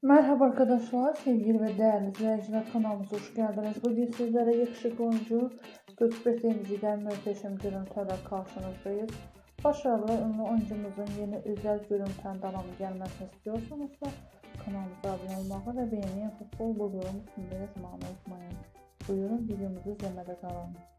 Merhaba arkadaşlar, sevgili ve değerli izleyiciler, kanalımıza hoş geldiniz. Bugün sizlere yakışıklı oyuncu Gökberk Demirci'den muhteşem görüntülerle karşınızdayız. Başarılı ünlü oyuncumuzun yeni özel görüntüden devamı gelmesini istiyorsanız da kanalımıza abone olmayı ve beğeniye futbol buluyorum. Şimdi yazmayı unutmayın. Buyurun videomuzu izlemede kalın.